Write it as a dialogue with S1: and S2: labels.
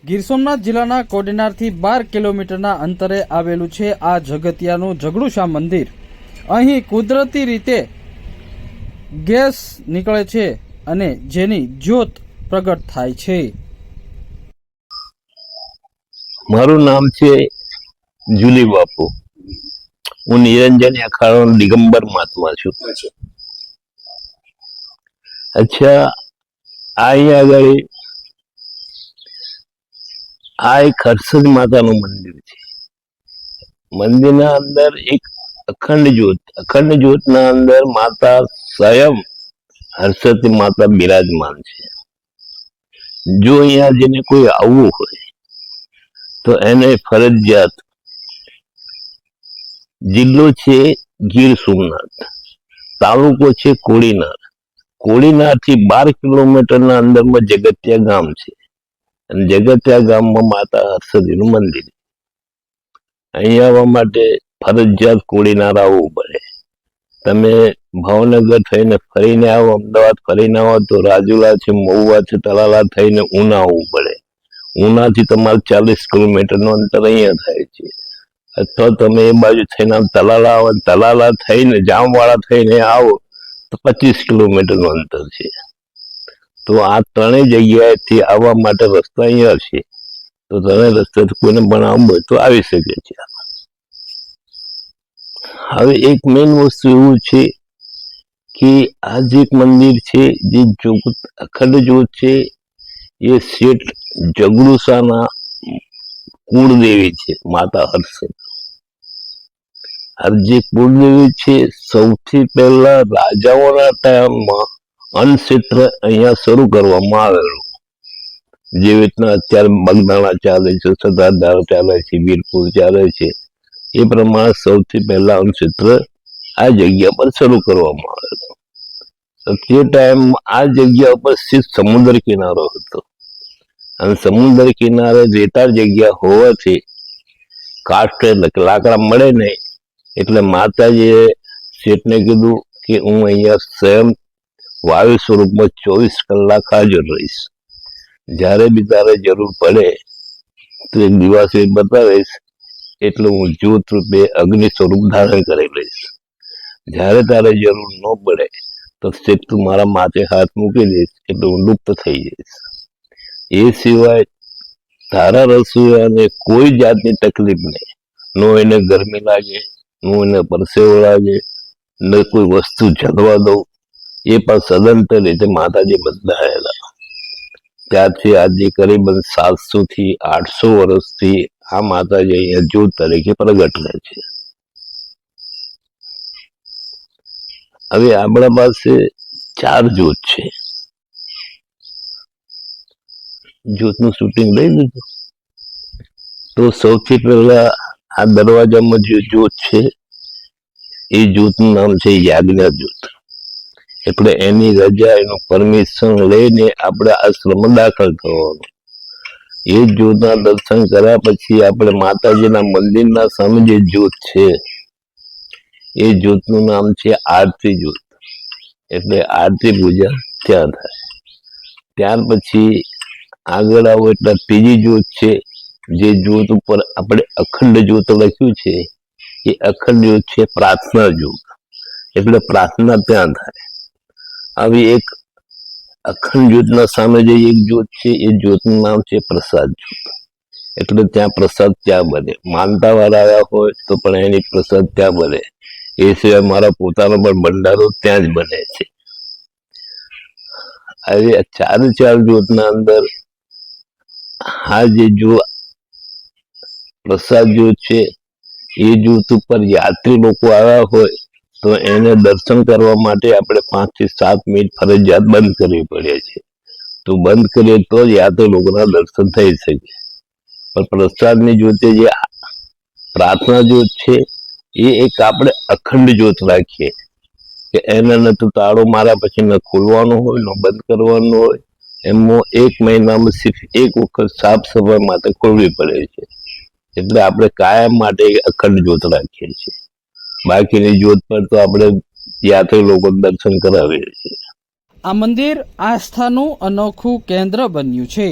S1: ગીર સોમનાથ જિલ્લાના કોડીનારથી 12 કિલોમીટરના અંતરે આવેલું છે આ જગતિયાનું જગડુશા મંદિર। અહીં કુદરતી રીતે ગેસ નીકળે છે અને જેની જ્યોત પ્રગટ થાય છે।
S2: મારું નામ છે જુલી બાપુ। હું નિરંજની અખાડો દિગંબર મહાત્મા છું। અચ્છા, અહીંયા આગળ આ એક હર્ષદ માતાનું મંદિર છે। મંદિરના અંદર એક અખંડ જ્યોતના અંદર માતા સ્વયં હર્ષદ માતા બિરાજમાન છે। જો અહીંયા જેને કોઈ આવવું હોય તો એને ફરજિયાત જિલ્લો છે ગીર સોમનાથ, તાલુકો છે કોડીનારથી 12 કિલોમીટરના અંદરમાં જગતિયા ગામ છે અને જગતિયા ગામમાં માતા હર્ષદીનું મંદિર। અહીં આવવા માટે ફરજિયાત કોડીનાર આવવું પડે। તમે ભાવનગર થઈને ફરીને આવો, અમદાવાદ ફરીને આવો તો રાજુલા છે, મહુવા છે, તલાલા થઈને ઉના આવવું પડે। ઉનાથી તમારે 40 કિલોમીટરનું અંતર અહીંયા થાય છે। અથવા તમે એ બાજુ થઈને તલાલા આવો, તલાલા થઈને જામવાળા થઈને આવો તો 25 કિલોમીટરનું અંતર છે। તો આ ત્રણેય જગ્યાએથી આવવા માટે રસ્તા અહીંયા છે। તો ત્રણેય રસ્તા કોઈને પણ આવવું હોય તો આવી શકે છે। હવે એક મેઇન વસ્તુ એવું છે કે આ જે એક મંદિર છે, જે અખંડ જ્યોત છે, એ શેઠ જગડુશાના કુળદેવી છે માતા હર્ષદ। આ જે કુળદેવી છે, સૌથી પહેલા રાજાઓના ટાઈમમાં અન્નક્ષેત્ર અહીંયા શરૂ કરવામાં આવેલું। જે રીતના અત્યારે બગદાણા ચાલે છે, સત્તાધાર ચાલે છે, વીરપુર ચાલે છે, એ પ્રમાણે સૌથી પહેલા અન્નક્ષેત્ર આ જગ્યા પર શરૂ કરવામાં આવેલું। તે ટાઈમ આ જગ્યા ઉપર સીધ સમુદ્ર કિનારો હતો અને સમુદ્ર કિનારે રેતાળ જગ્યા હોવાથી કાષ્ટ એટલે લાકડા મળે નહીં, એટલે માતાજીએ શેઠને કીધું કે હું અહીંયા સ્વયં વાયુ સ્વરૂપમાં 24 કલાક હાજર રહીશ। જ્યારે બી તારે જરૂર પડે તો એક દિવાસે બતાવીશ, એટલે હું જ્યોત રૂપે અગ્નિ સ્વરૂપ ધારણ કરી લઈશ। જ્યારે તારે જરૂર ન પડે તો શેઠ તું મારા માથે હાથ મૂકી દઈશ એટલે હું લુપ્ત થઈ જઈશ। એ સિવાય તારા રસોઈયાને કોઈ જાતની તકલીફ નહીં, નો એને ગરમી લાગે, નો એને પરસેવો લાગે, ન કોઈ વસ્તુ જગવા દઉં। એ પણ સદંતર રીતે માતાજી બદલાયેલા। ત્યારથી આજે કરીબન 700 થી 800 વર્ષથી આ માતાજી અહીંયા જ્યોત તરીકે પ્રગટ રહે છે। હવે આપણા પાસે 4 જ્યોત છે। જ્યોતનું શૂટિંગ લઈ લીધું તો સૌથી પહેલા આ દરવાજામાં જે જ્યોત છે એ જ્યોતનું નામ છે યાજ્ઞા જ્યોત। એટલે એની રજા, એનું પરમિશન લઈને આપણે આશ્રમમાં દાખલ થવાનું। એ જ્યોતના દર્શન કર્યા પછી આપણે માતાજીના મંદિરના સામે જે જ્યોત છે એ જ્યોતનું નામ છે આરતી જ્યોત। એટલે આરતી પૂજા ત્યાં થાય। ત્યાર પછી આગળ આવો એટલે ત્રીજી જ્યોત છે, જે જ્યોત ઉપર આપણે અખંડ જ્યોત લખ્યું છે એ અખંડ જ્યોત છે પ્રાર્થના જ્યોત। એટલે પ્રાર્થના ત્યાં થાય। આવી એક અખંડ જ્યોતના સામે જે એક જ્યોત છે એ જ્યોતનું નામ છે પ્રસાદ જ્યોત। એટલે ત્યાં પ્રસાદ ત્યાં બને। માનતા વાળા આવ્યા હોય તો પણ એની પ્રસાદ ત્યાં બને। એ સિવાય મારા પોતાનો પણ ભંડારો ત્યાં જ બને છે। હવે 4 જ્યોતના અંદર આ જે જો પ્રસાદ જ્યોત છે એ જ્યોત ઉપર યાત્રી લોકો આવ્યા હોય તો એને દર્શન કરવા માટે આપણે 5 થી 7 મિનિટ ફરજિયાત બંધ કરવી પડે છે। તો બંધ કરીએ તો જ યાત્રી લોકોના દર્શન થઈ શકે। પણ પ્રસાદની જ્યોતે જે પ્રાર્થના જ્યોત છે એ એક આપણે અખંડ જ્યોત રાખીએ કે એને ન તો તાળો માર્યા પછી ન ખોલવાનું હોય, ન બંધ કરવાનું હોય। એમાં 1 મહિનામાં સિર્ફ 1 વખત સાફ સફાઈ માટે ખોલવી પડે છે। એટલે આપણે કાયમ માટે અખંડ જ્યોત રાખીએ છીએ। બાકીની જ્યોત પર તો આપણે યાત્રી લોકો દર્શન કરાવીએ છીએ।
S1: આ મંદિર આસ્થાનું અનોખું કેન્દ્ર બન્યું છે।